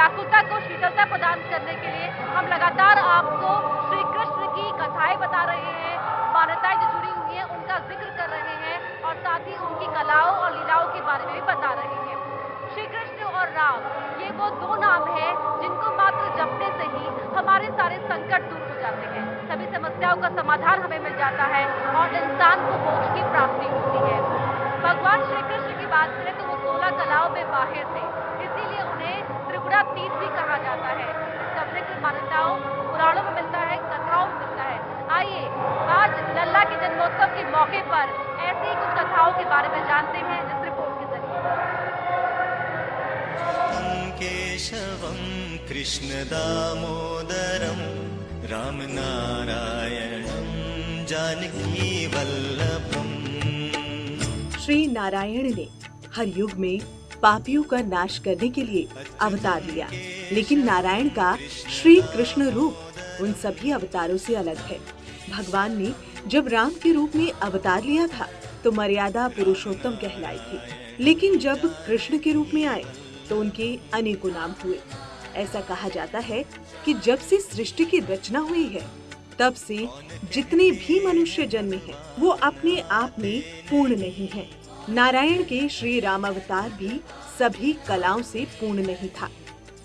व्याकुलता को शीतलता प्रदान करने के लिए हम लगातार आपको श्री कृष्ण की कथाएं बता रहे हैं, मान्यताएं जो जुड़ी हुई हैं उनका जिक्र कर रहे हैं और साथ ही उनकी कलाओं और लीलाओं के बारे में भी बता रहे हैं। श्री कृष्ण और राम ये वो दो नाम हैं जिनको मात्र जपने से ही हमारे सारे संकट दूर हो जाते हैं, सभी समस्याओं का समाधान हमें मिल जाता है और इंसान को मोक्ष की प्राप्ति होती है। भगवान श्री कृष्ण की बात करें तो वो 16 कलाओं में माहिर थे, इसीलिए उन्हें त्रिपुरातीत भी कहा जाता है। इसका जिक्र मान्यताओं पुराणों में मिलता है, कथाओं में मिलता है। आइए आज लल्ला के जन्मोत्सव के मौके पर ऐसी ही कुछ कथाओं के बारे में जानते हैं इस रिपोर्ट के जरिए। केशवं कृष्ण दामोदरं राम नारायणं जानकी वल्लभम्। श्री नारायण ने हर युग में पापियों का नाश करने के लिए अवतार लिया, लेकिन नारायण का श्री कृष्ण रूप उन सभी अवतारों से अलग है। भगवान ने जब राम के रूप में अवतार लिया था तो मर्यादा पुरुषोत्तम कहलाई थी, लेकिन जब कृष्ण के रूप में आए तो उनके अनेकों नाम हुए। ऐसा कहा जाता है कि जब से सृष्टि की रचना हुई है तब से जितने भी मनुष्य जन्मे हैं वो अपने आप में पूर्ण नहीं हैं। नारायण के श्री राम अवतार भी सभी कलाओं से पूर्ण नहीं था,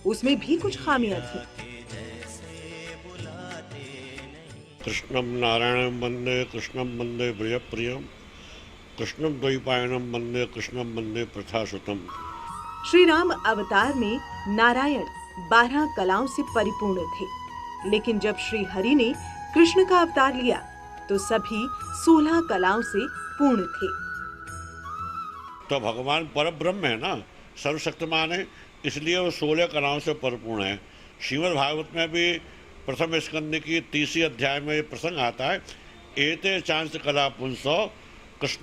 उसमें भी कुछ खामियां थी। कृष्णं नारायणं वंदे कृष्णं वंदे प्रियप्रियं कृष्णं द्वैपायनं वंदे कृष्णं वंदे प्रथासुतम्। श्री राम अवतार में नारायण 12 कलाओं से परिपूर्ण थे, लेकिन जब श्री हरि ने कृष्ण का अवतार लिया तो सभी 16 कलाओं से पूर्ण थे। तो भगवान परब्रह्म है ना, सर्वशक्तिमान है, इसलिए वो 16 कलाओं से परिपूर्ण है। श्रीमद् भागवत में भी प्रथम स्कंद की 30 अध्याय में प्रसंग आता है, एते चांस कला पुंसो कृष्ण।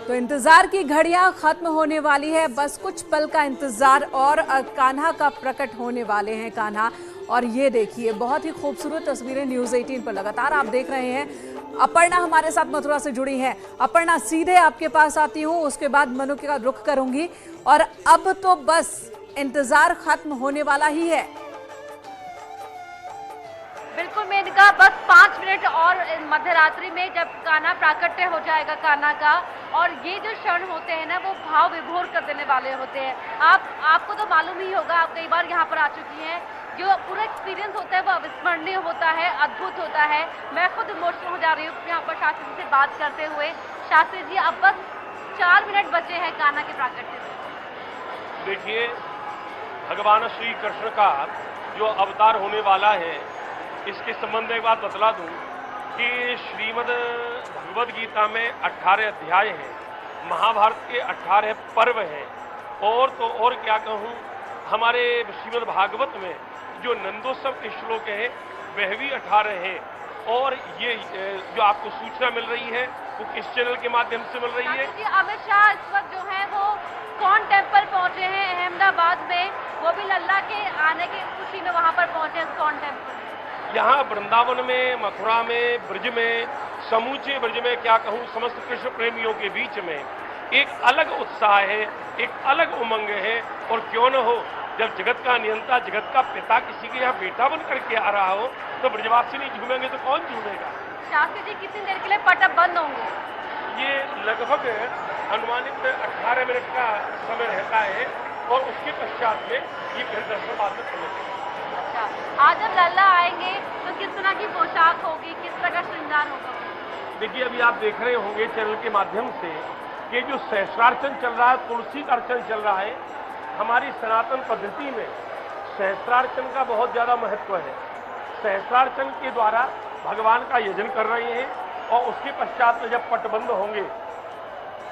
तो इंतजार की घड़ियां खत्म होने वाली है, बस कुछ पल का इंतजार और कान्हा का प्रकट होने वाले हैं कान्हा। और ये देखिए बहुत ही खूबसूरत तस्वीरें न्यूज़ 18 पर लगातार आप देख रहे हैं। अपर्णा हमारे साथ मथुरा से जुड़ी हैं। अपर्णा, सीधे आपके पास आती हूँ, उसके बाद मनु का रुख करूंगी। और अब तो बस इंतजार खत्म होने वाला ही है। बिल्कुल मेनका, बस 5 मिनट और मध्यरात्रि में जब कान्हा प्राकट्य हो जाएगा कान्हा का, और ये जो क्षण होते हैं ना वो भाव विभोर कर देने वाले होते हैं। आपको तो मालूम ही होगा, आप कई बार यहाँ पर आ चुकी हैं, जो पूरा एक्सपीरियंस होता है वो अविस्मरणीय होता है, अद्भुत होता है। मैं खुद इमोशनल हो जा रही हूँ यहाँ पर शास्त्री जी से बात करते हुए। शास्त्री जी, अब बस 4 मिनट बचे हैं कान्हा के प्राकट्य से। देखिए, भगवान श्री कृष्ण का जो अवतार होने वाला है, इसके संबंध में एक बात बतला दूं कि श्रीमद् भगवद गीता में 18 अध्याय हैं, महाभारत के 18 पर्व हैं, और तो और क्या कहूं, हमारे श्रीमद् भागवत में जो नंदोत्सव के श्लोक हैं वह भी 18 हैं। और ये जो आपको सूचना मिल रही है वो किस चैनल के माध्यम से मिल रही है? अमित शाह इस वक्त जो है वो इस्कॉन टेम्पल पहुंचे हैं अहमदाबाद में, वो भी लल्ला के आने की खुशी में वहां पर पहुंचे इस्कॉन टेम्पल। यहाँ वृंदावन में, मथुरा में, ब्रज में, समूचे ब्रज में क्या कहूँ, समस्त कृष्ण प्रेमियों के बीच में एक अलग उत्साह है, एक अलग उमंग है। और क्यों न हो, जब जगत का नियंता, जगत का पिता किसी के यहाँ बेटा बन करके आ रहा हो तो ब्रजवासी नहीं झूमेंगे तो कौन झूमेगा? शास्त्री जी, कितनी देर के लिए पटअप बंद होंगे? ये लगभग अनुमानित 18 मिनट का समय रहता है और उसके पश्चात में ये फिर दर्शन बाद में खुलेगा। अच्छा, आज जब लल्ला आएंगे तो किस तरह की पोशाक होगी, किस तरह का श्रृंगार होगा? देखिए, अभी आप देख रहे होंगे चैनल के माध्यम से कि जो सहस्रार्चन चल रहा है, तुलसी का अर्चन चल रहा है। हमारी सनातन पद्धति में सहस्रार्चन का बहुत ज़्यादा महत्व है। सहस्रार्चन के द्वारा भगवान का यजन कर रहे हैं और उसके पश्चात में जब पटबंद होंगे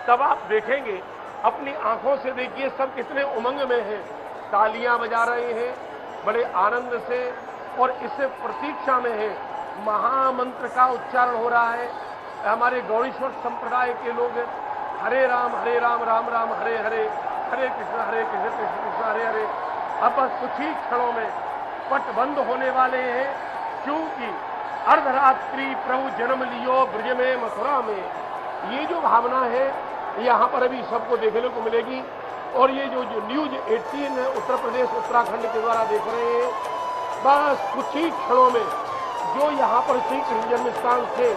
तब आप देखेंगे, अपनी आंखों से देखिए सब कितने उमंग में हैं, तालियां बजा रहे हैं बड़े आनंद से, और इससे प्रतीक्षा में है। महामंत्र का उच्चारण हो रहा है। हमारे गौरीश्वर संप्रदाय के लोग हरे राम राम राम हरे हरे, हरे कृष्ण कृष्ण कृष्ण हरे हरे। अब बस कुछ ही क्षणों में पट बंद होने वाले हैं, क्योंकि अर्धरात्रि प्रभु जन्म लियो ब्रज में मथुरा में, ये जो भावना है यहाँ पर अभी सबको देखने को मिलेगी। और ये जो न्यूज 18 उत्तर प्रदेश उत्तराखंड के द्वारा देख रहे हैं, बस कुछ ही क्षणों में जो यहाँ पर श्री कृष्ण जन्म स्थान से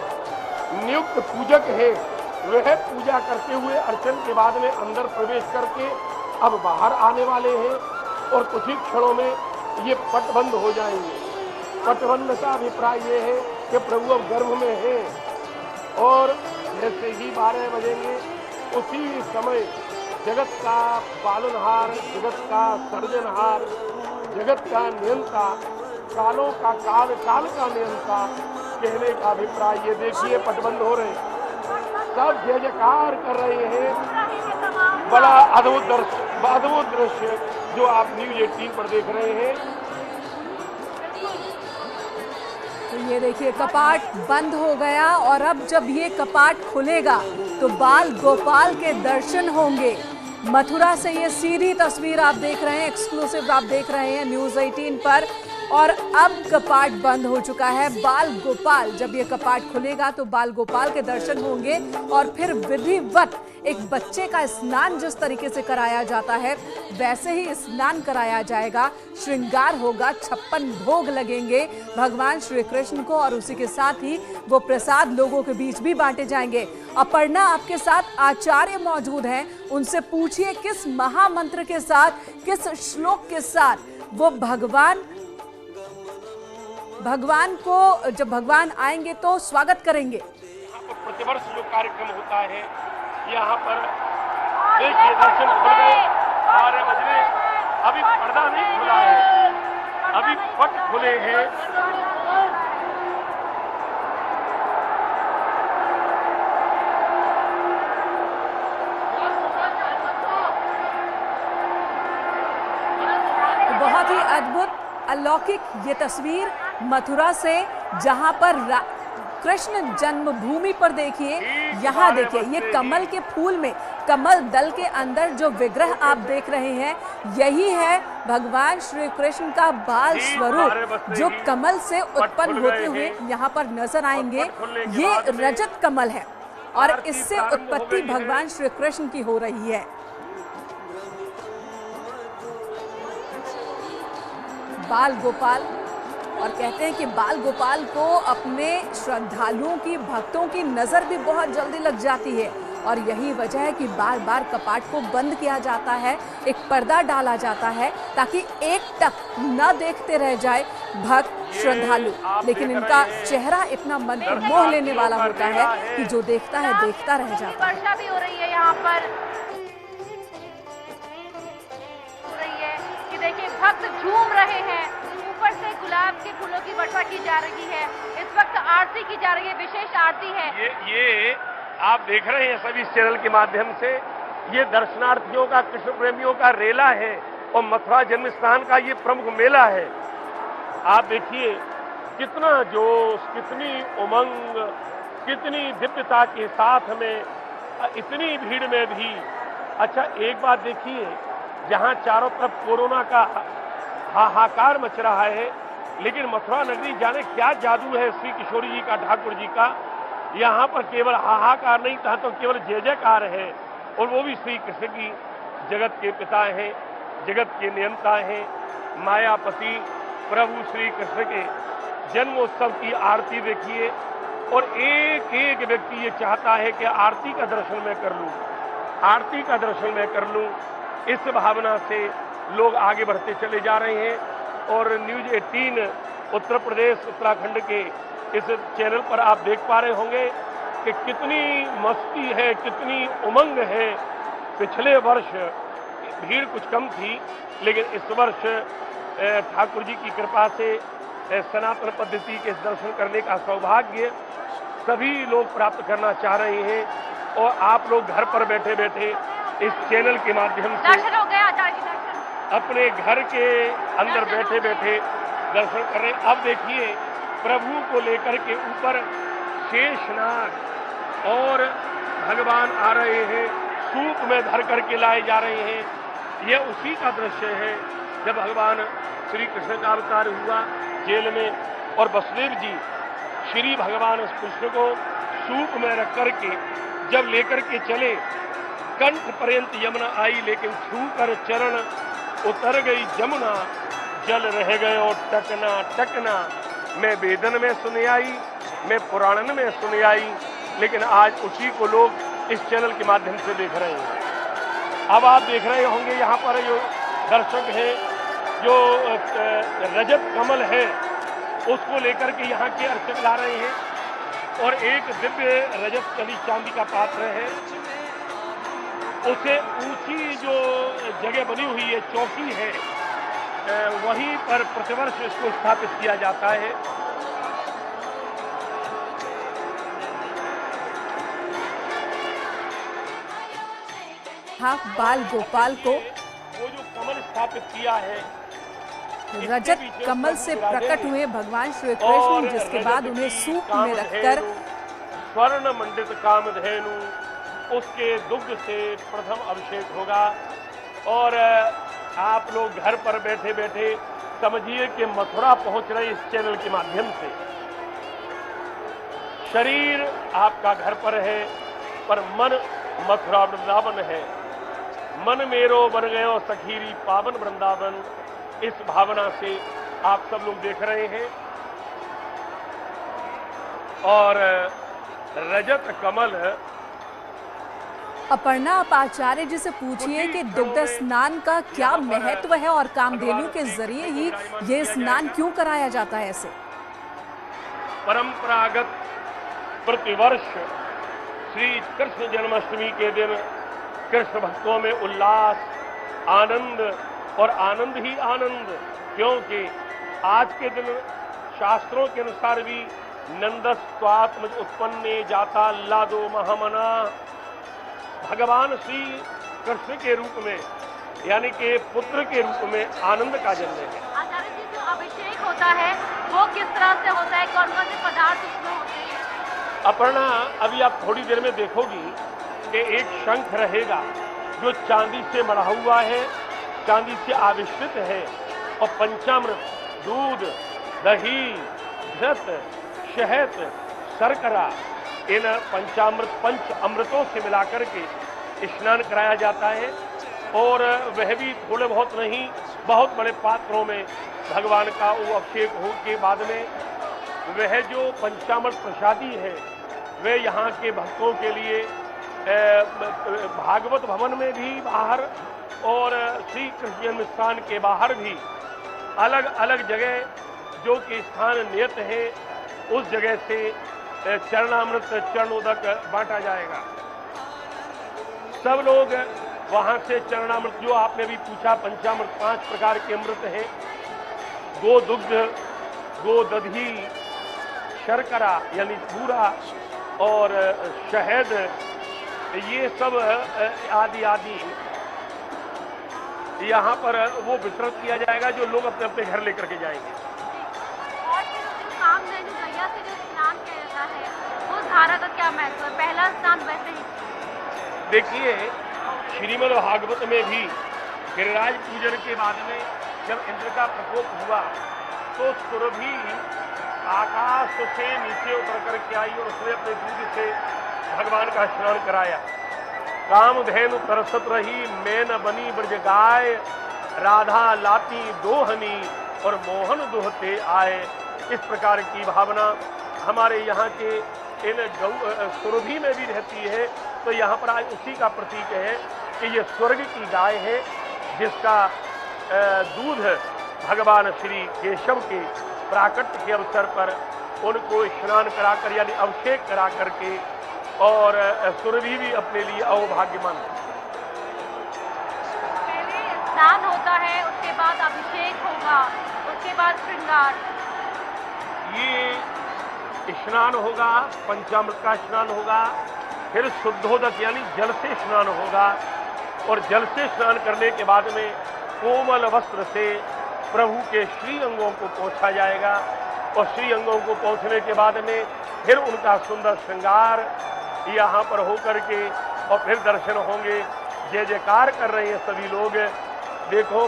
नियुक्त पूजक है वह पूजा करते हुए अर्चन के बाद में अंदर प्रवेश करके अब बाहर आने वाले हैं और कुछ ही क्षणों में ये पट बंद हो जाएंगे। पटबंध का अभिप्राय ये है कि प्रभु अब गर्भ में है और जैसे ही 12 बजेंगे उसी समय जगत का पालनहार, जगत का सर्जनहार, जगत का नियंता, कालों का काल, काल का नियंता कहने का अभिप्राय ये देखिए पटबंध हो रहे हैं, सब जय जयकार कर रहे हैं। बड़ा अद्भुत दृश्य जो आप न्यूज 18 पर देख रहे हैं। तो ये देखिए कपाट बंद हो गया और अब जब ये कपाट खुलेगा तो बाल गोपाल के दर्शन होंगे। मथुरा से ये सीधी तस्वीर आप देख रहे हैं, एक्सक्लूसिव आप देख रहे हैं न्यूज़ 18 पर। और अब कपाट बंद हो चुका है। बाल गोपाल, जब ये कपाट खुलेगा तो बाल गोपाल के दर्शन होंगे और फिर विधिवत एक बच्चे का स्नान जिस तरीके से कराया जाता है वैसे ही स्नान कराया जाएगा। श्रृंगार होगा, 56 भोग लगेंगे भगवान श्री कृष्ण को और उसी के साथ ही वो प्रसाद लोगों के बीच भी बांटे जाएंगे। अपर्णा आपके साथ आचार्य मौजूद हैं, उनसे पूछिए किस महामंत्र के साथ, किस श्लोक के साथ वो भगवान को जब भगवान आएंगे तो स्वागत करेंगे। यहाँ पर प्रतिवर्ष जो कार्यक्रम होता है यहाँ पर देखिए दर्शन खुल गए, 12 बज रहे, अभी पर्दा नहीं खुला है, अभी पट खुले हैं। बहुत ही अद्भुत अलौकिक ये तस्वीर मथुरा से, जहां पर कृष्ण जन्मभूमि पर देखिए, यहाँ देखिए ये कमल के फूल में, कमल दल के अंदर जो विग्रह आप देख रहे हैं यही है भगवान श्री कृष्ण का बाल स्वरूप जो कमल से उत्पन्न होते हुए यहाँ पर नजर आएंगे। ये रजत कमल है और इससे उत्पत्ति भगवान श्री कृष्ण की हो रही है। बाल गोपाल, और कहते हैं कि बाल गोपाल को अपने श्रद्धालुओं की, भक्तों की नज़र भी बहुत जल्दी लग जाती है और यही वजह है कि बार बार कपाट को बंद किया जाता है, एक पर्दा डाला जाता है ताकि एकटक न देखते रह जाए भक्त श्रद्धालु। लेकिन इनका चेहरा इतना मन को मोह लेने वाला होता है कि जो देखता है देखता रह जाता है। वर्षा भी हो रही है यहाँ पर, हो रही है कि देखिए भक्त झूम रहे हैं, ऊपर से गुलाब के फूलों की वर्षा की जा रही है। इस वक्त आरती की जा रही है, विशेष आरती है। ये आप देख रहे हैं सभी चैनल के माध्यम से, ये दर्शनार्थियों का, कृष्ण प्रेमियों का रेला है और मथुरा जन्म स्थान का ये प्रमुख मेला है। आप देखिए कितना जोश, कितनी उमंग, कितनी दिव्यता के साथ में, इतनी भीड़ में भी। अच्छा एक बात देखिए, जहां चारों तरफ कोरोना का हाहाकार मच रहा है, लेकिन मथुरा नगरी जाने क्या जादू है श्री किशोरी जी का, ठाकुर जी का। यहाँ पर केवल हाहाकार नहीं था तो केवल जय जयकार है, और वो भी श्री कृष्ण की, जगत के पिता हैं, जगत के नियंता हैं, मायापति प्रभु श्री कृष्ण के जन्मोत्सव की आरती देखिए। और एक एक व्यक्ति ये चाहता है कि आरती का दर्शन मैं कर लूं, आरती का दर्शन मैं कर लूं। इस भावना से लोग आगे बढ़ते चले जा रहे हैं। और न्यूज़ 18 उत्तर प्रदेश उत्तराखंड के इस चैनल पर आप देख पा रहे होंगे कि कितनी मस्ती है, कितनी उमंग है। पिछले वर्ष भीड़ कुछ कम थी, लेकिन इस वर्ष ठाकुर जी की कृपा से सनातन पद्धति के दर्शन करने का सौभाग्य सभी लोग प्राप्त करना चाह रहे हैं। और आप लोग घर पर बैठे बैठे इस चैनल के माध्यम से दर्शन हो गया, आचार्य जी दर्शन अपने घर के अंदर बैठे बैठे दर्शन कर रहे हैं। अब देखिए प्रभु को लेकर के ऊपर शेषनाग और भगवान आ रहे हैं, सूप में धर करके लाए जा रहे हैं। यह उसी का दृश्य है जब भगवान श्री कृष्ण का अवतार हुआ जेल में, और वसुदेव जी श्री भगवान कृष्ण को सूप में रख करके जब लेकर के चले, कंठ पर्यंत यमुना आई, लेकिन छूकर चरण उतर गई जमुना, जल रह गए और टकना टकना। मैं वेदन में सुने आई, मैं पुराणन में सुने आई, लेकिन आज उसी को लोग इस चैनल के माध्यम से देख रहे हैं। अब आप देख रहे होंगे यहाँ पर जो दर्शक हैं, जो रजत कमल है उसको लेकर के यहाँ के अर्चक ला रहे हैं, और एक दिव्य रजत कली चांदी का पात्र है, उसे ऊंची जो जगह बनी हुई है, चौकी है, वहीं पर प्रतिवर्ष इसको स्थापित किया जाता है। हाँ, बाल गोपाल को वो जो कमल स्थापित किया है, रजत कमल से प्रकट हुए भगवान श्री कृष्ण, जिसके बाद उन्हें सूप में रखकर स्वर्ण मंडित कामधेनु, उसके दुग्ध से प्रथम अभिषेक होगा। और आप लोग घर पर बैठे बैठे समझिए कि मथुरा पहुंच रहे इस चैनल के माध्यम से। शरीर आपका घर पर है, पर मन मथुरा वृंदावन है। मन मेरो बन गयो सखीरी पावन वृंदावन, इस भावना से आप सब लोग देख रहे हैं। और रजत कमल, अपर्णा, आप आचार्य जी से पूछिए कि दुग्ध स्नान का क्या महत्व है और कामधेनु के जरिए ही ये स्नान क्यों कराया जाता है ऐसे? परंपरागत प्रतिवर्ष श्री कृष्ण जन्माष्टमी के दिन कृष्ण भक्तों में उल्लास, आनंद और आनंद ही आनंद, क्योंकि आज के दिन शास्त्रों के अनुसार भी नंदस्त्वात्मज उत्पन्ने जाता लादो महामना, भगवान श्री कृष्ण के रूप में यानी कि पुत्र के रूप में आनंद का जन्म है। आचार्य जी, जो अभिषेक होता है वो किस तरह से होता है, कौन कौन से पदार्थ उसमें होते हैं? अपर्णा, अभी आप थोड़ी देर में देखोगी कि एक शंख रहेगा जो चांदी से मढ़ा हुआ है, चांदी से आविष्कृत है, और पंचामृत दूध, दही, घृत, शहद, शर्करा, इन पंचामृत पंच अमृतों से मिलाकर के स्नान कराया जाता है। और वह भी थोड़े बहुत नहीं, बहुत बड़े पात्रों में भगवान का वो अभिषेक हो के बाद में वह जो पंचामृत प्रसादी है वे यहाँ के भक्तों के लिए भागवत भवन में भी बाहर और श्री कृष्ण जन्म स्थान के बाहर भी अलग अलग जगह जो कि स्थान नियत है उस जगह से चरणामृत चरणोदक बांटा जाएगा। सब लोग वहां से चरणामृत, जो आपने भी पूछा, पंचामृत 5 प्रकार के अमृत हैं, गो दुग्ध, गो दधी, शर्करा यानी बूरा और शहद, ये सब आदि आदि यहाँ पर वो वितरित किया जाएगा जो लोग अपने अपने घर लेकर के जाएंगे। और फिर जो कामधेनु गैया से जो स्नान किया जाता है उस धारा का क्या महत्व है? पहला स्नान वैसे ही देखिए, श्रीमद् भागवत में भी गिरिराज पूजन के बाद में जब इंद्र का प्रकोप हुआ तो सुरभि आकाश से नीचे उतर करके आई और उसने अपने दूध से भगवान का स्नान कराया। कामधेनु तरसत रही, मैन बनी ब्रज गाय, राधा लाती दोहनी और मोहन दोहते आए। इस प्रकार की भावना हमारे यहाँ के इन सुरभि में भी रहती है। तो यहाँ पर आज उसी का प्रतीक है कि ये स्वर्ग की गाय है जिसका दूध भगवान श्री केशव के प्राकट्य के अवसर पर उनको स्नान कराकर यानी अभिषेक करा करके और सुरभि भी अपने लिए अवभाग्यमान। पहले स्नान होता है, उसके बाद अभिषेक होगा, उसके बाद श्रृंगार। ये स्नान होगा, पंचामृत का स्नान होगा, फिर शुद्धोदक यानी जल से स्नान होगा और जल से स्नान करने के बाद में कोमल वस्त्र से प्रभु के श्री अंगों को पोंछा जाएगा और श्री अंगों को पोंछने के बाद में फिर उनका सुंदर श्रृंगार यहाँ पर होकर के और फिर दर्शन होंगे। जय जयकार कर रहे हैं सभी लोग। देखो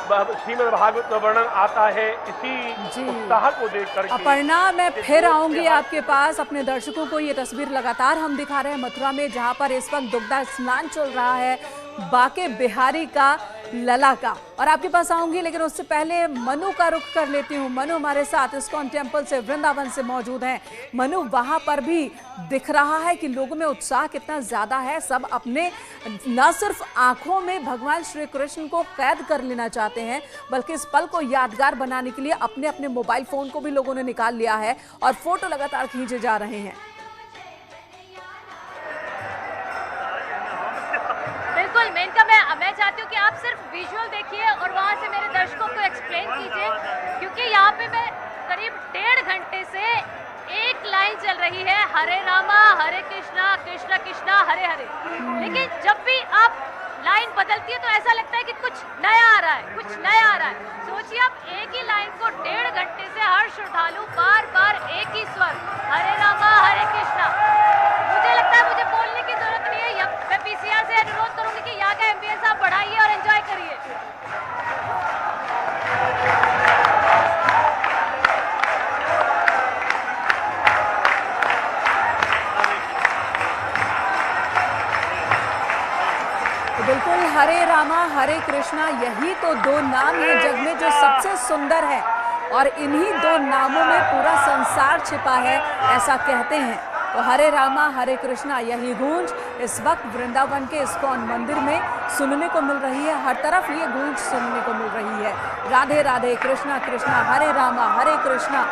श्रीमद् भागवत में वर्णन आता है। इसी उत्साह को देख करके अपर्णा, मैं फिर आऊंगी आपके पास। अपने दर्शकों को ये तस्वीर लगातार हम दिखा रहे हैं मथुरा में, जहां पर इस वक्त दुग्धा स्नान चल रहा है बाके बिहारी का, लला का, और आपके पास आऊंगी। लेकिन उससे पहले मनु का रुख कर लेती हूँ। मनु हमारे साथ इस्कॉन टेम्पल से, वृंदावन से मौजूद हैं। मनु, वहां पर भी दिख रहा है कि लोगों में उत्साह कितना ज्यादा है। सब अपने न सिर्फ आंखों में भगवान श्री कृष्ण को कैद कर लेना चाहते हैं, बल्कि इस पल को यादगार बनाने के लिए अपने अपने मोबाइल फोन को भी लोगों ने निकाल लिया है और फोटो लगातार खींचे जा रहे हैं। बिल्कुल मेनका, मैं चाहती हूँ कि आप सिर्फ विजुअल देखिए और वहाँ से मेरे दर्शकों को एक्सप्लेन कीजिए, क्योंकि यहाँ पे मैं करीब 1.5 घंटे से एक लाइन चल रही है, हरे रामा हरे कृष्णा कृष्णा कृष्णा हरे हरे। लेकिन जब भी आप लाइन बदलती है तो ऐसा लगता है कि कुछ नया आ रहा है, कुछ नया आ रहा है। सोचिए आप एक ही लाइन को 1.5 घंटे से हर श्रद्धालु बार बार एक ही स्वर, हरे रामा हरे कृष्णा। मुझे लगता है मुझे बोलने की जरूरत नहीं है। मैं पीसीआर से अनुरोध करूंगी कि यहाँ का एम्बियंस आप बढ़ाइए और एंजॉय करिए। बिल्कुल, हरे रामा हरे कृष्णा, यही तो दो नाम है जग में जो सबसे सुंदर है, और इन्हीं दो नामों में पूरा संसार छिपा है, ऐसा कहते हैं। तो हरे रामा हरे कृष्णा, यही गूंज इस वक्त वृंदावन के इस्कॉन मंदिर में सुनने को मिल रही है। हर तरफ ये गूंज सुनने को मिल रही है। राधे राधे कृष्णा कृष्णा हरे रामा हरे कृष्णा,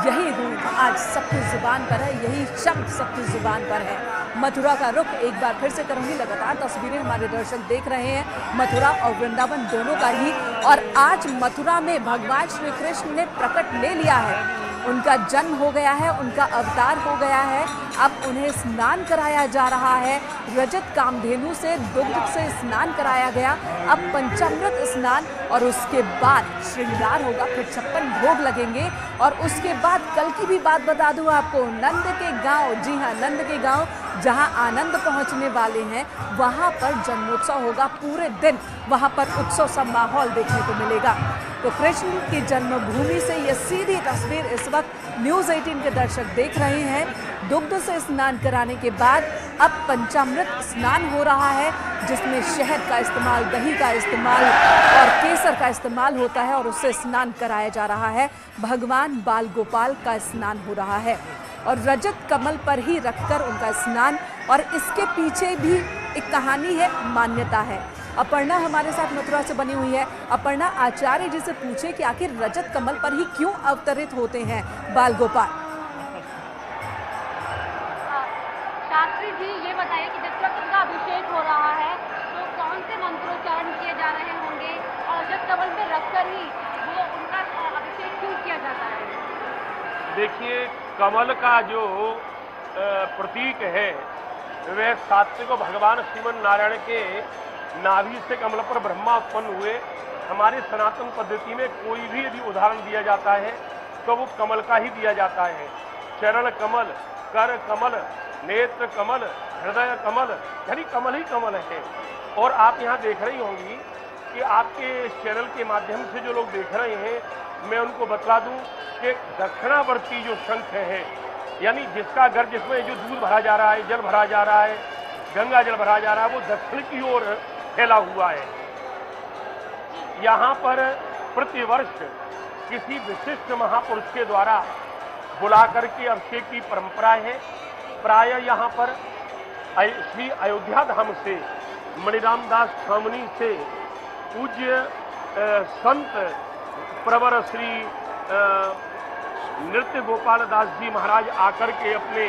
यही गूंज आज सबकी जुबान पर है, यही शब्द सबकी जुबान पर है। मथुरा का रुख एक बार फिर से करूंगी। लगातार तस्वीरें हमारे दर्शक देख रहे हैं मथुरा और वृंदावन दोनों का ही, और आज मथुरा में भगवान श्री कृष्ण ने प्रकट ले लिया है। उनका जन्म हो गया है, उनका अवतार हो गया है। अब उन्हें स्नान कराया जा रहा है। रजत कामधेनु से, दुग्ध से स्नान कराया गया। अब पंचामृत स्नान, और उसके बाद श्रृंगार होगा, फिर 56 भोग लगेंगे। और उसके बाद कल की भी बात बता दूं आपको, नंद के गांव, जी हाँ नंद के गांव जहां आनंद पहुंचने वाले हैं, वहां पर जन्मोत्सव होगा। पूरे दिन वहां पर उत्सव सा माहौल देखने को मिलेगा। तो कृष्ण की जन्मभूमि से ये सीधी तस्वीर इस वक्त न्यूज़ 18 के दर्शक देख रहे हैं। दुग्ध से स्नान कराने के बाद अब पंचामृत स्नान हो रहा है, जिसमें शहद का इस्तेमाल, दही का इस्तेमाल और केसर का इस्तेमाल होता है, और उससे स्नान कराया जा रहा है। भगवान बाल गोपाल का स्नान हो रहा है, और रजत कमल पर ही रखकर उनका स्नान। और इसके पीछे भी एक कहानी है, मान्यता है। अपर्णा हमारे साथ मथुरा से बनी हुई है। अपर्णा, आचार्य जी से पूछे कि आखिर रजत कमल पर ही क्यों अवतरित होते हैं बाल गोपाल? शास्त्री जी, ये बताइए कि जब तक उनका अभिषेक हो रहा है तो कौन से मंत्रोच्चारण किए जा रहे होंगे, और रजत कमल में रखकर ही वो उनका अभिषेक क्यों किया जाता है? देखिए, कमल का जो प्रतीक है वह सात्विक भगवान श्रीमन नारायण के नाभि से कमल पर ब्रह्मा उत्पन्न हुए। हमारी सनातन पद्धति में कोई भी यदि उदाहरण दिया जाता है तो वो कमल का ही दिया जाता है। चरण कमल, कर कमल, नेत्र कमल, हृदय कमल, यानी कमल ही कमल है। और आप यहाँ देख रही होंगी कि आपके चैनल के माध्यम से जो लोग देख रहे हैं, मैं उनको बतला दूं कि दक्षिणावर्ती जो शंख है, यानी जिसका घर, जिसमें जो दूध भरा जा रहा है, जल भरा जा रहा है, गंगा जल भरा जा रहा है, वो दक्षिण की ओर फैला हुआ है। यहाँ पर प्रतिवर्ष किसी विशिष्ट महापुरुष के द्वारा बुला करके अभिषेक की परंपरा है। प्राय यहाँ पर श्री अयोध्या धाम से, मणिराम दास स्वामी से, पूज्य संत प्रवर श्री नृत्य गोपाल दास जी महाराज आकर के अपने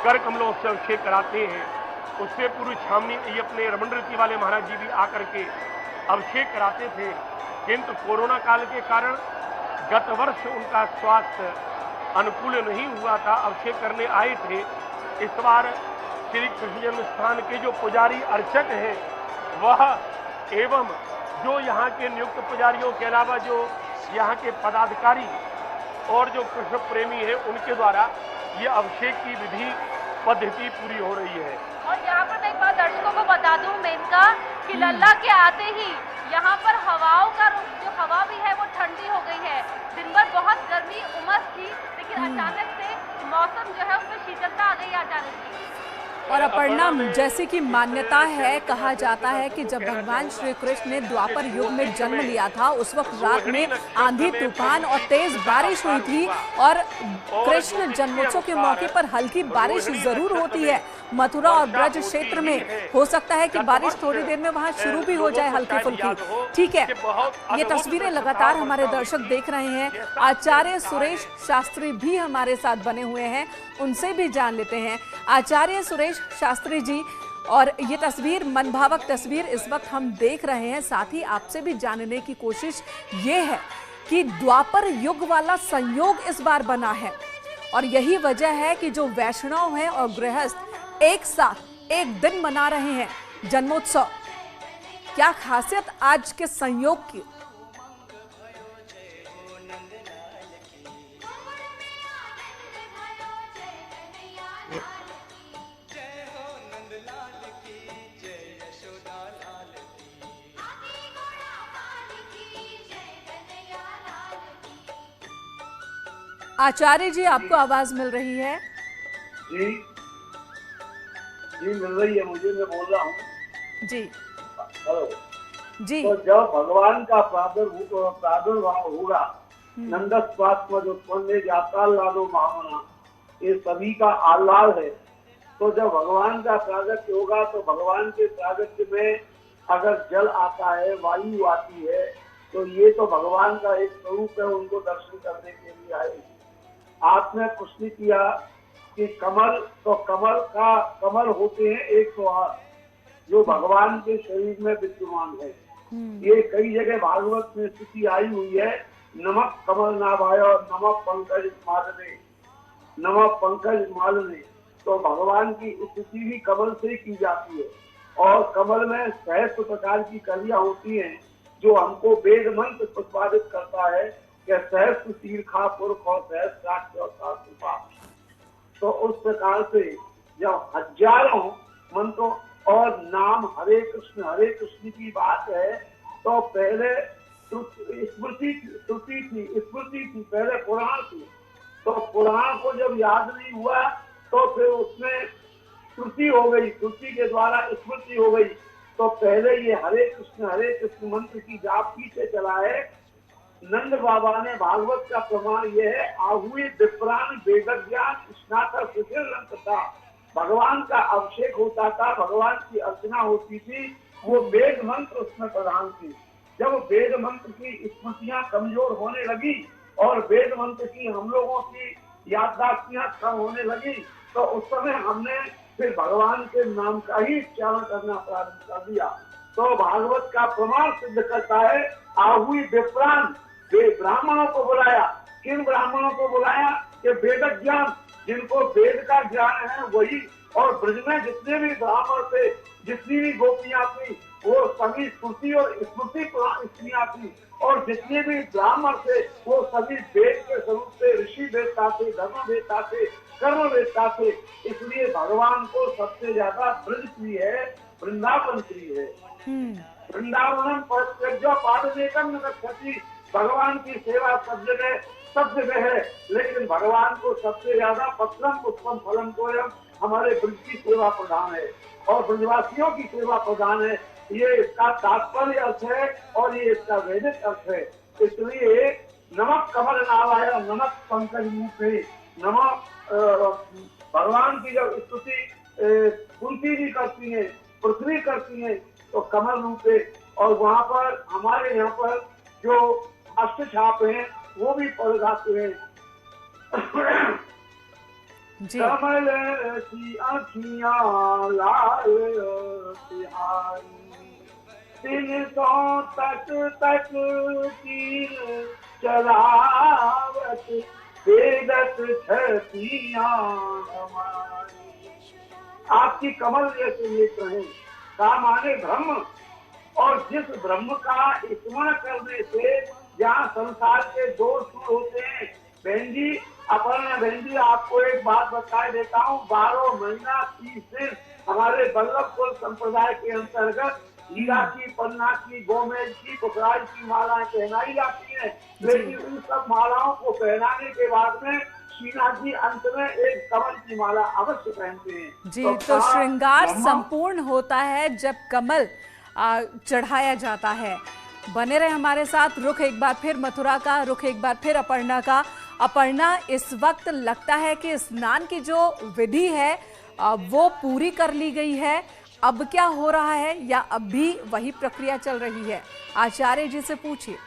कर कमलों से अभिषेक कराते हैं। उससे पूर्व छावनी ये अपने रमण रीति वाले महाराज जी भी आकर के अभिषेक कराते थे, किंतु कोरोना काल के कारण गत वर्ष उनका स्वास्थ्य अनुकूल नहीं हुआ था, अभिषेक करने आए थे। इस बार श्री कृष्ण जन्म स्थान के जो पुजारी अर्चक हैं वह एवं जो यहाँ के नियुक्त पुजारियों के अलावा जो यहाँ के पदाधिकारी और जो कृष्ण प्रेमी है उनके द्वारा ये अभिषेक की विधि पद्धति पूरी हो रही है। और यहाँ पर मैं एक बार दर्शकों को बता बता दूं मेनका कि लल्ला के आते ही यहाँ पर हवाओं का जो हवा भी है वो ठंडी हो गई है। दिन भर बहुत गर्मी उमस थी, लेकिन अचानक से मौसम जो है उसमें शीतलता आ गई अचानक से। और अपर्णा, जैसी कि मान्यता है, कहा जाता है कि जब भगवान श्री कृष्ण ने द्वापर युग में जन्म लिया था उस वक्त रात में आंधी तूफान और तेज बारिश हुई थी और कृष्ण जन्मोत्सव के मौके पर हल्की बारिश जरूर होती है मथुरा और ब्रज क्षेत्र में। हो सकता है कि बारिश थोड़ी देर में वहां शुरू भी हो जाए हल्की फुल्की। ठीक है, ये तस्वीरें लगातार हमारे दर्शक देख रहे हैं। आचार्य सुरेश शास्त्री भी हमारे साथ बने हुए हैं, उनसे भी जान लेते हैं। आचार्य सुरेश शास्त्री जी, और ये तस्वीर, मनभावक तस्वीर इस वक्त हम देख रहे हैं। साथ ही आपसे भी जानने की कोशिश ये है कि द्वापर युग वाला संयोग इस बार बना है और यही वजह है कि जो वैष्णव हैं और गृहस्थ एक साथ एक दिन मना रहे हैं जन्मोत्सव। क्या खासियत आज के संयोग की? आचार्य जी, आपको आवाज मिल रही है? जी जी मिल रही है मुझे, मैं बोल रहा हूँ जी। हेलो जी। तो जब भगवान का प्रादुर्भाव होगा, नंदस्वात्मज उत्पन्न जाता लादो महामना, ये सभी का आह्लाद है। तो जब भगवान का प्रागट्य होगा तो भगवान के प्रागट्य में अगर जल आता है, वायु आती है, तो ये तो भगवान का एक स्वरूप है, उनको दर्शन करने के लिए आएगी। आपने प्रश्न किया कि कमल, तो कमल होते हैं 108 जो भगवान के शरीर में विद्यमान है। ये कई जगह भागवत में स्थिति आई हुई है। नमक कमल नाभायो नमक पंकज मालने, नमक पंकज मालने। तो भगवान की स्थिति भी कमल से की जाती है और कमल में सहस्त्र प्रकार की कलियां होती हैं जो हमको वेद मंत्र प्रतिपादित करता है कि सहस्त्र तीर्खा पुरख और सहस्त्र। तो उस प्रकार से जब हजारों मंत्रों और नाम हरे कृष्ण की बात है, तो पहले स्मृति थी, पहले पुराण थी। तो पुराण को जब याद नहीं हुआ तो फिर उसमें श्रुति हो गई, श्रुति के द्वारा स्मृति हो गई। तो पहले ये हरे कृष्ण मंत्र की जाप पीछे चला है। नंद बाबा ने भागवत का प्रमाण ये है, आहुए विप्राण वेदज्ञान स्नातक था। भगवान का अभिषेक होता था, भगवान की अर्चना होती थी, वो वेद मंत्र उसमें प्रधान थी। जब वेद मंत्र की स्मृतियां कमजोर होने लगी और वेद मंत्र की हम लोगों की याददाश्तियां कम होने लगी, तो उस समय हमने फिर भगवान के नाम का ही उच्चारण करना प्रारंभ कर दिया। तो भागवत का प्रमाण सिद्ध करता है, आहुई विप्राण, वे ब्राह्मणों को बुलाया। किन ब्राह्मणों को बुलाया? कि वेद ज्ञान, जिनको वेद का ज्ञान है वही। और ब्रज में जितने भी ब्राह्मण थे, जितनी भी गोपियां थी, वो सभी स्तुति और स्मृति स्त्रियां थी। और जितने भी ब्राह्मण थे वो सभी वेद के स्वरूप से ऋषि वेदता थे, धर्म वेदता थे, कर्म वेदता थे। इसलिए भगवान को सबसे ज्यादा ब्रज प्रिय है, वृंदावन प्रिय है। वृंदावनम पादनेकम नगच्छति। भगवान की सेवा सब जगह है, लेकिन भगवान को सबसे ज्यादा पत्रम पुष्पम फलम कोयम, हमारे ब्रज की सेवा प्रधान है और ब्रजवासियों की सेवा प्रधान है। ये इसका तात्पर्य अर्थ है और ये इसका वैदिक अर्थ है। इसलिए नमक कमल नावाय नमक पंकज रूपे, नमक भगवान की जब स्तुति कुंती जी करती है, पृथ्वी करती है, तो कमल रूपे। और वहाँ पर हमारे यहाँ पर जो अष्टछाप हैं वो भी पढ़ जाते हैं। कमल की आँखियाँ लाल तिहारी, 300 तक तीर चलावत, वेदत छतियाँ हमारी। आपकी कमल जैसे नेत्र हैं, का माने ब्रह्म। और जिस ब्रह्म का स्मरण करने से जहाँ संसार के दोष दूर होते हैं, बहन जी अपर्णा बहन जी, आपको एक बात बता देता हूँ, 12 महीना 30 दिन हमारे वल्लभकुल संप्रदाय के अंतर्गत हीरा की, पन्ना की, गोमेज की, पुखराज की मालाएं पहनाई जाती हैं, लेकिन उन सब मालाओं को पहनाने के बाद में श्रीनाथ जी अंत में एक कमल की माला अवश्य पहनते हैं। जी, तो श्रृंगार संपूर्ण होता है जब कमल चढ़ाया जाता है। बने रहे हमारे साथ। रुख एक बार फिर मथुरा का, रुख एक बार फिर अपर्णा का। अपर्णा, इस वक्त लगता है कि स्नान की जो विधि है वो पूरी कर ली गई है, अब क्या हो रहा है या अब भी वही प्रक्रिया चल रही है? आचार्य जी से पूछिए।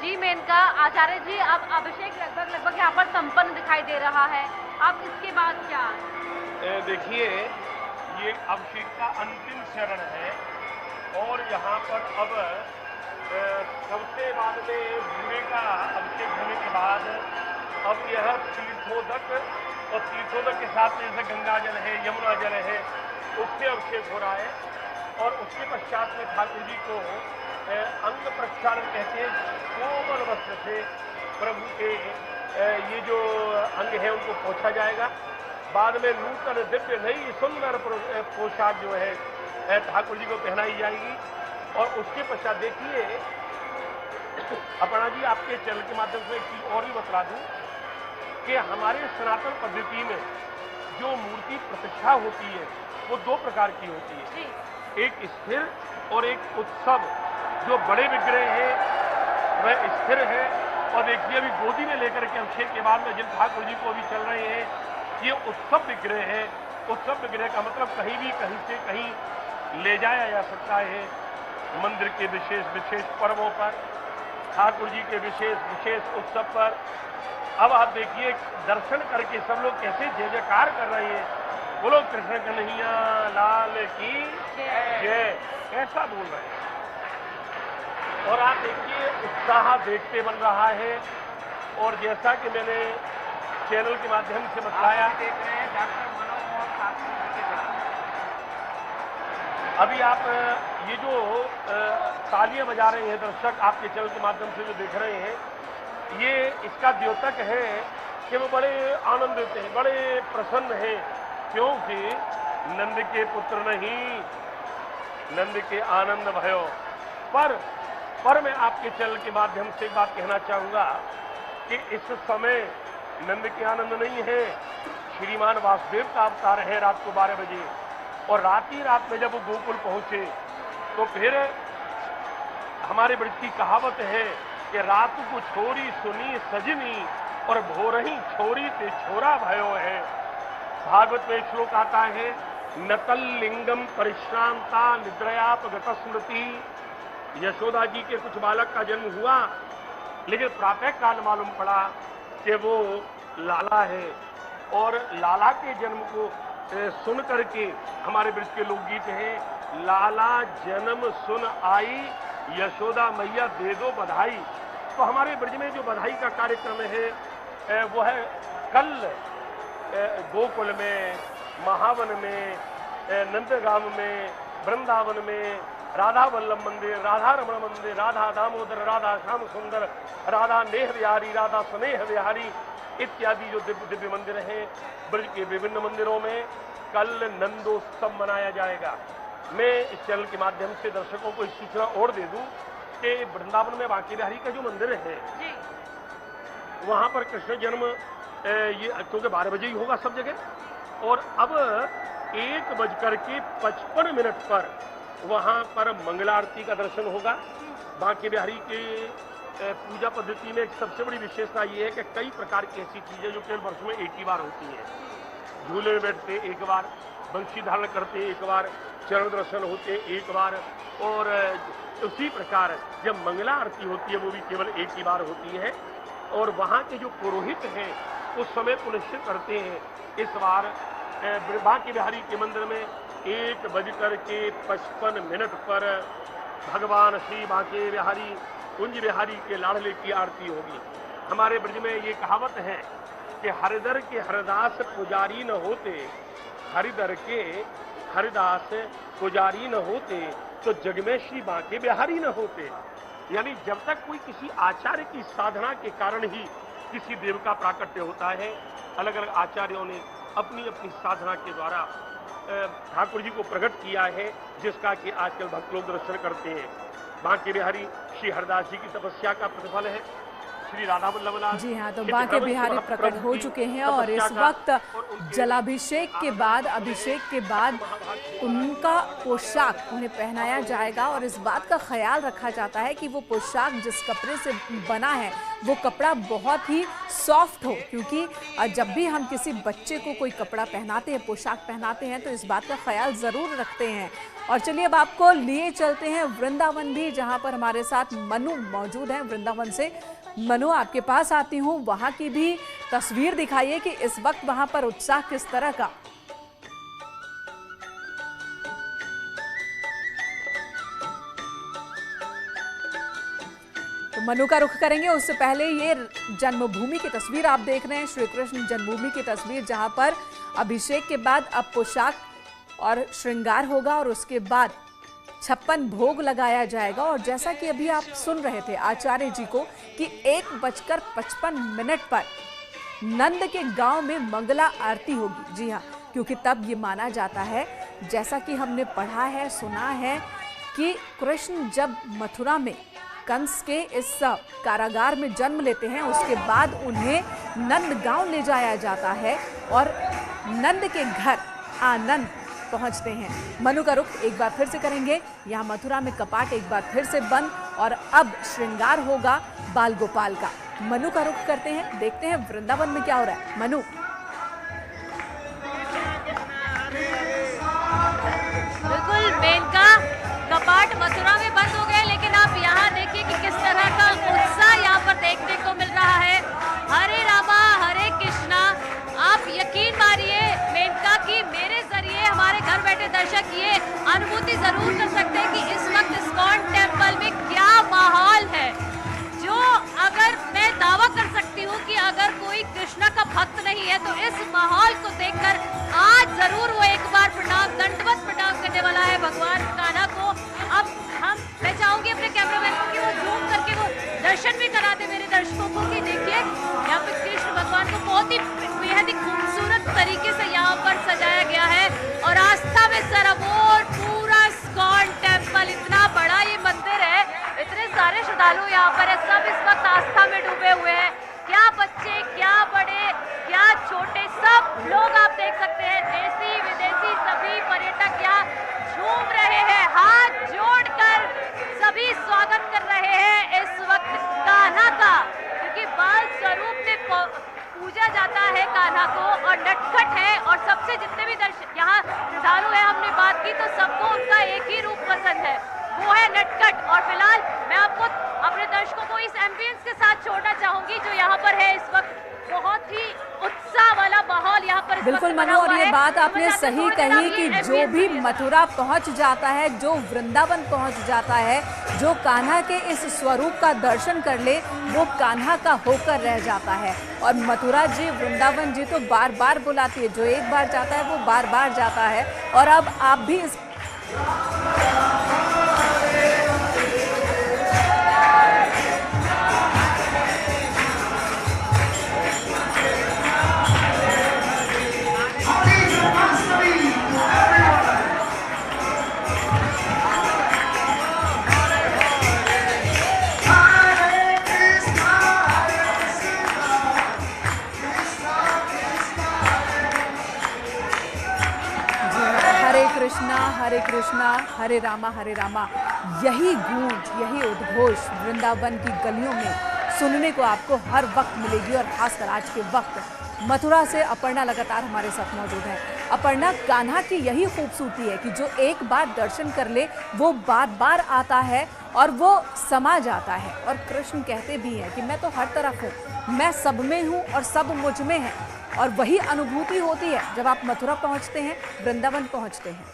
जी मेनका, आचार्य जी, अब अभिषेक लगभग यहाँ पर संपन्न दिखाई दे रहा है, अब इसके बाद क्या? देखिए, ये अभिषेक का अंतिम चरण है और यहाँ पर अब सबसे बाद में बूढ़े का अभिषेक होने के बाद अब यह तीर्थोदक, और तीर्थोदक के साथ जैसे गंगा जल है, यमुना जल है, उससे अभिषेक हो रहा है। और उसके पश्चात में ठाकुर जी को अंग प्रक्षालन कहते हैं, कोमल वस्त्र से प्रभु के ये जो अंग है उनको पोंछा जाएगा। बाद में नूतन दिव्य नई सुंदर पोशाक जो है ठाकुर जी को पहनाई जाएगी। और उसके पश्चात देखिए अपर्णा जी, आपके चैनल के माध्यम से एक चीज और भी बता दूं कि हमारे सनातन पद्धति में जो मूर्ति प्रतिष्ठा होती है वो दो प्रकार की होती है, एक स्थिर और एक उत्सव। जो बड़े विग्रह है वह स्थिर है, और देखिए अभी गोदी में लेकर के अभिषेक के बाद में जिन ठाकुर जी को अभी चल रहे हैं ये उत्सव विग्रह है। उत्सव विग्रह का मतलब कहीं भी कहीं से कहीं ले जाया जा सकता है। मंदिर के विशेष पर्वों पर, ठाकुर जी के विशेष उत्सव पर। अब आप देखिए दर्शन करके सब लोग कैसे जय जयकार कर रहे हैं, बोलो कृष्ण कन्हैया लाल की जय, ऐसा बोल रहे हैं। और आप देखिए उत्साह देखते बन रहा है। और जैसा कि मैंने चैनल के माध्यम से बताया, देख रहे हैं डॉक्टर मनोहर अभी आप ये जो तालियां बजा रहे हैं दर्शक आपके चैनल के माध्यम से जो देख रहे हैं, ये इसका द्योतक है कि वो बड़े आनंदित हैं, बड़े प्रसन्न हैं, क्योंकि नंद के पुत्र नहीं, नंद के आनंद भयो। पर मैं आपके चैनल के माध्यम से एक बात कहना चाहूंगा कि इस समय नंद के आनंद नहीं है, श्रीमान वासुदेव का अवतार है रात को 12 बजे। और रात ही रात में जब वो गोकुल पहुंचे तो फिर हमारे ब्रज की कहावत है कि रात को छोरी सुनी सजनी और भोरही छोरी ते छोरा भयो है। भागवत में श्लोक आता है, नतल लिंगम परिश्रांता निद्रयापगत स्मृति। यशोदा जी के कुछ बालक का जन्म हुआ, लेकिन प्रातः काल मालूम पड़ा कि वो लाला है। और लाला के जन्म को सुन करके हमारे ब्रज के लोकगीत हैं, लाला जन्म सुन आई यशोदा मैया दे दो बधाई। तो हमारे ब्रज में जो बधाई का कार्यक्रम है वो है कल गोकुल में, महावन में, नंदगाम में, वृंदावन में, राधा वल्लभ मंदिर, राधा रमण मंदिर, राधा दामोदर, राधा श्याम सुंदर, राधा नेह विहारी, राधा स्नेह विहारी इत्यादि जो दिव्य दिव्य मंदिर हैं ब्रज के विभिन्न मंदिरों में कल नंदोत्सव मनाया जाएगा। मैं इस चैनल के माध्यम से दर्शकों को इस सूचना और दे दूं कि वृंदावन में बांके बिहारी का जो मंदिर है वहां पर कृष्ण जन्म ये क्योंकि 12 बजे ही होगा सब जगह। और अब 1:55 पर वहां पर मंगलारती का दर्शन होगा। बांके बिहारी के पूजा पद्धति में एक सबसे बड़ी विशेषता ये है कि कई प्रकार की ऐसी चीजें जो केवल वर्ष में एक ही बार होती हैं। झूले में बैठते एक बार, बंशी धारण करते एक बार, चरण दर्शन होते एक बार, और उसी प्रकार जब मंगला आरती होती है वो भी केवल एक ही बार होती है। और वहाँ के जो पुरोहित हैं उस समय पुनश्चित करते हैं। इस बार बांके बिहारी के मंदिर में 1:55 पर भगवान श्री बांके बिहारी कुंज बिहारी के लाडले की आरती होगी। हमारे ब्रज में ये कहावत है कि हरिदर के हरिदास पुजारी न होते, हरिदर के हरिदास पुजारी न होते तो जग में श्री बांके बिहारी न होते। यानी जब तक कोई किसी आचार्य की साधना के कारण ही किसी देव का प्राकट्य होता है। अलग अलग आचार्यों ने अपनी अपनी साधना के द्वारा ठाकुर जी को प्रकट किया है, जिसका कि आजकल भक्त लोग दर्शन करते हैं। बांके बिहारी श्री हरदास जी की तपस्या का प्रतिफल है। श्री राधा वल्लभनाथ जी हाँ, तो बांके बिहारी प्रकट हो चुके हैं और इस वक्त जलाभिषेक के बाद, अभिषेक के बाद उनका पोशाक उन्हें पहनाया जाएगा और इस बात का ख्याल रखा जाता है कि वो पोशाक जिस कपड़े से बना है वो कपड़ा बहुत ही सॉफ्ट हो, क्योंकि जब भी हम किसी बच्चे को कोई कपड़ा पहनाते हैं, पोशाक पहनाते हैं, तो इस बात का ख्याल ज़रूर रखते हैं। और चलिए अब आपको लिए चलते हैं वृंदावन भी, जहाँ पर हमारे साथ मनु मौजूद हैं वृंदावन से। मनु, आपके पास आती हूँ, वहाँ की भी तस्वीर दिखाइए कि इस वक्त वहाँ पर उत्साह किस तरह का। तो मनु का रुख करेंगे, उससे पहले ये जन्मभूमि की तस्वीर आप देख रहे हैं, श्री कृष्ण जन्मभूमि की तस्वीर, जहां पर अभिषेक के बाद अब पोशाक और श्रृंगार होगा और उसके बाद 56 भोग लगाया जाएगा। और जैसा कि अभी आप सुन रहे थे आचार्य जी को कि 1:55 पर नंद के गांव में मंगला आरती होगी। जी हाँ, क्योंकि तब ये माना जाता है, जैसा कि हमने पढ़ा है, सुना है, कि कृष्ण जब मथुरा में कंस के इस कारागार में जन्म लेते हैं, उसके बाद उन्हें नंद गांव ले जाया जाता है और नंद के घर आनंद पहुंचते हैं। मनु का रुख एक बार फिर से करेंगे। यहाँ मथुरा में कपाट एक बार फिर से बंद और अब श्रृंगार होगा बाल गोपाल का। मनु का रुख करते हैं, देखते हैं वृंदावन में क्या हो रहा है। मनु। बिल्कुल मेनका, कपाट मथुरा में बंद हो गए, लेकिन आप यहाँ देखिए कि किस तरह का उत्साह यहाँ पर देखने को मिल रहा है। हरे रामा हरे कृष्णा, आप यकीन मानिए मेनका की मेरे जरिए हमारे घर बैठे दर्शक ये अनुभूति जरूर कर सकते हैं कि इस वक्त इस्कॉन टेम्पल में क्या माहौल है। जो अगर मैं दावा कर सकती हूँ कि अगर कोई कृष्णा का भक्त नहीं है तो इस माहौल को देखकर आज जरूर वो एक बार प्रणाम, दंडवत प्रणाम करने वाला है भगवान कान्हा को। अब मैं चाहूंगी अपने कैमरामैन को कि वो जूम करके वो दर्शन भी करा दे मेरे दर्शकों को कि देखिए यहाँ पे कृष्ण भगवान को बहुत ही बेहद ही खूबसूरत तरीके से यहाँ पर सजाया गया है और आस्था में सराबोर पूरा इस्कॉन टेम्पल, इतना बड़ा ये मंदिर है, इतने सारे श्रद्धालु यहाँ पर है, सब इस वक्त आस्था में डूबे हुए हैं। क्या बच्चे, क्या बड़े, क्या छोटे, सब लोग आप देख सकते हैं, देसी विदेशी सभी पर्यटक यहाँ झूम रहे हैं, हाथ जोड़कर सभी स्वागत कर रहे हैं इस वक्त कान्हा का, क्योंकि बाल स्वरूप में पूजा जाता है कान्हा को और नटखट है। और सबसे जितने भी दर्शक यहाँ श्रद्धालु है, हमने बात की तो सबको उनका एक ही रूप पसंद है, वो है नटखट। और फिलहाल मैं आपको अपने दर्शकों को इस एम्बियंस के साथ छोड़ना चाहूंगी जो यहाँ पर है इस वक्त। बहुत ही उत्साह वाला माहौल यहाँ पर बिल्कुल मनु, और ये बात आपने सही कही कि जो भी मथुरा पहुंच जाता है, जो वृंदावन पहुंच जाता है, जो कान्हा के इस स्वरूप का दर्शन कर ले, वो कान्हा का होकर रह जाता है। और मथुरा जी, वृंदावन जी तो बार बार बुलाती है, जो एक बार जाता है वो बार बार जाता है। और अब आप भी इस हरे कृष्णा हरे रामा, यही गूंज, यही उद्घोष वृंदावन की गलियों में सुनने को आपको हर वक्त मिलेगी। और खासकर आज के वक्त मथुरा से अपर्णा लगातार हमारे साथ मौजूद है। अपर्णा, कान्हा की यही खूबसूरती है कि जो एक बार दर्शन कर ले वो बार बार आता है और वो समा जाता है। और कृष्ण कहते भी हैं कि मैं तो हर तरफ हूँ, मैं सब में हूँ और सब मुझ में है। और वही अनुभूति होती है जब आप मथुरा पहुँचते हैं, वृंदावन पहुँचते हैं।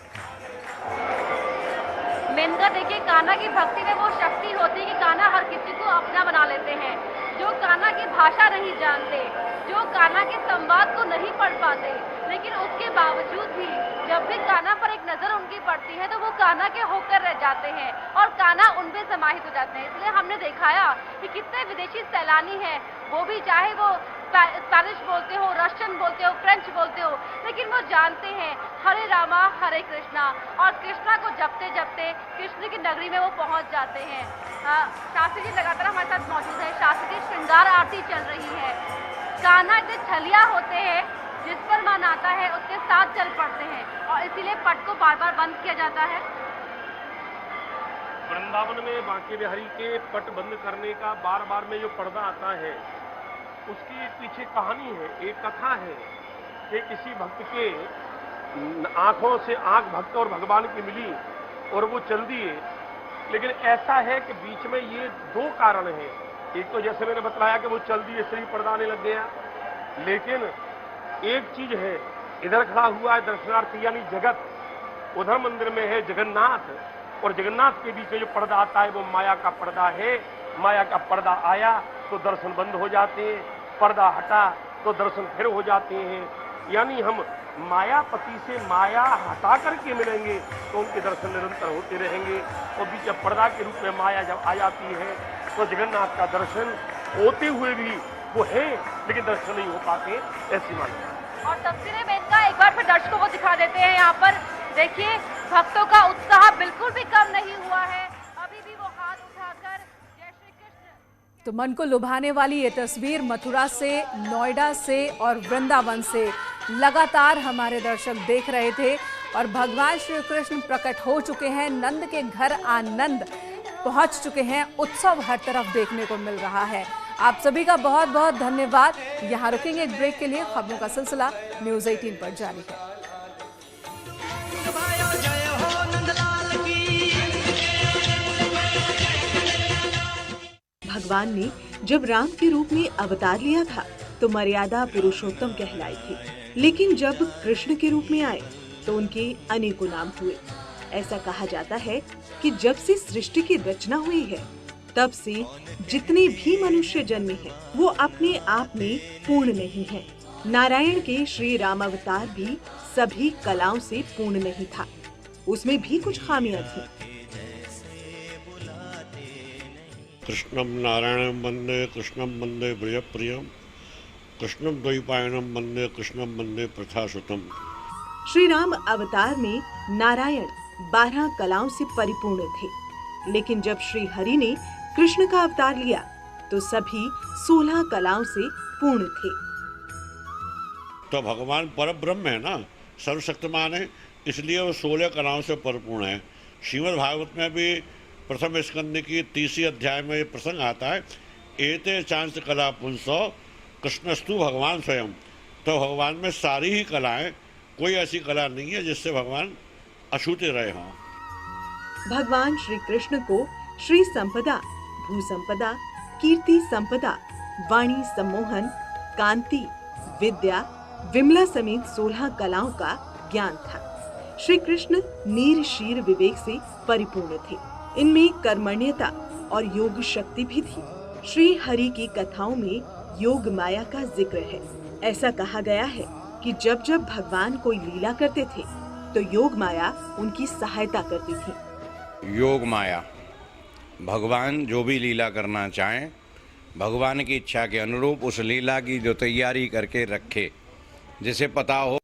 मेनका देखिए, कान्हा की भक्ति में वो शक्ति होती है कि कान्हा हर किसी को अपना बना लेते हैं। जो कान्हा की भाषा नहीं जानते, जो कान्हा के संवाद को नहीं पढ़ पाते, लेकिन उसके बावजूद भी जब भी कान्हा पर एक नजर उनकी पड़ती है तो वो कान्हा के होकर रह जाते हैं और कान्हा उनमें समाहित हो जाते हैं। इसलिए हमने दिखाया कि कितने विदेशी सैलानी हैं, वो भी चाहे वो स्पेनिश बोलते हो, रशियन बोलते हो, फ्रेंच बोलते हो, लेकिन वो जानते हैं हरे रामा हरे कृष्णा, और कृष्णा को जपते जपते कृष्ण की नगरी में वो पहुंच जाते हैं। शास्त्री जी लगातार हमारे साथ मौजूद है। शास्त्री जी, श्रृंगार आरती चल रही है, कान्हा इतने छलिया होते हैं, जिस पर मन आता है उसके साथ चल पड़ते हैं और इसीलिए पट को बार बार बंद किया जाता है। वृंदावन में बांके बिहारी के पट बंद करने का बार बार में जो पर्दा आता है, उसकी पीछे कहानी है, एक कथा है कि किसी भक्त के आंखों से आंख भक्त और भगवान की मिली और वो चल दिए। लेकिन ऐसा है कि बीच में ये दो कारण हैं। एक तो जैसे मैंने बताया कि वो चल दिए इसलिए पर्दा आने लग गया, लेकिन एक चीज है, इधर खड़ा हुआ है दर्शनार्थी यानी जगत, उधर मंदिर में है जगन्नाथ, और जगन्नाथ के बीच में जो पर्दा आता है वो माया का पर्दा है। माया का पर्दा आया तो दर्शन बंद हो जाते हैं, पर्दा हटा तो दर्शन फिर हो जाते हैं। यानी हम मायापति से माया हटा करके मिलेंगे तो उनके दर्शन निरंतर होते रहेंगे, और बीच पर्दा के रूप में माया जब आ जाती है तो जगन्नाथ का दर्शन होते हुए भी वो है लेकिन दर्शन नहीं हो पाते, ऐसी मान्यता। और तफसीरे में इनका एक बार फिर दर्शकों को दिखा देते हैं। यहाँ पर देखिए, भक्तों का उत्साह बिल्कुल भी कम नहीं हुआ है, अभी भी वो हाथ उठाकर जय श्री कृष्ण। तो मन को लुभाने वाली ये तस्वीर मथुरा से, नोएडा से और वृंदावन से लगातार हमारे दर्शक देख रहे थे, और भगवान श्री कृष्ण प्रकट हो चुके हैं, नंद के घर आनंद पहुंच चुके हैं, उत्सव हर तरफ देखने को मिल रहा है। आप सभी का बहुत बहुत धन्यवाद। यहाँ रुकेंगे एक ब्रेक के लिए, खबरों का सिलसिला न्यूज़ 18 पर जारी है। भगवान ने जब राम के रूप में अवतार लिया था तो मर्यादा पुरुषोत्तम कहलाई थी, लेकिन जब कृष्ण के रूप में आए तो उनके अनेकों नाम हुए। ऐसा कहा जाता है कि जब से सृष्टि की रचना हुई है तब से जितने भी मनुष्य जन्मे हैं वो अपने आप में पूर्ण नहीं हैं। नारायण के श्री राम अवतार भी सभी कलाओं से पूर्ण नहीं था, उसमें भी कुछ खामियां थी। कृष्णम नारायणम वंदे कृष्णम वंदे प्रियप्रियम कृष्णम द्वैपायनम वंदे कृष्णम वंदे प्रथासुतम। श्री राम अवतार में नारायण 12 कलाओं से परिपूर्ण थे, लेकिन जब श्री हरि ने कृष्ण का अवतार लिया तो सभी 16 कलाओं से पूर्ण थे। तो भगवान परब्रह्म है ना, सर्वशक्तिमान है, इसलिए वो 16 कलाओं से परिपूर्ण है। श्रीमद् भागवत में भी प्रथम स्कंद की 30 अध्याय में ये प्रसंग आता है, एते चांस कला पुंसो कृष्णस्तु भगवान स्वयं। तो भगवान में सारी ही कलाएं, कोई ऐसी कला नहीं है जिससे भगवान अछूते रहे हों। भगवान श्री कृष्ण को श्री संपदा, भू संपदा, कीर्ति संपदा, वाणी सम्मोहन, कांति, विद्या, विमला समेत 16 कलाओं का ज्ञान था। श्री कृष्ण नीर शीर विवेक से परिपूर्ण थे, इनमें कर्मण्यता और योग शक्ति भी थी। श्री हरि की कथाओं में योग माया का जिक्र है। ऐसा कहा गया है कि जब जब भगवान कोई लीला करते थे तो योग माया उनकी सहायता करती थी। योग माया, भगवान जो भी लीला करना चाहें, भगवान की इच्छा के अनुरूप उस लीला की जो तैयारी करके रखे, जिसे पता हो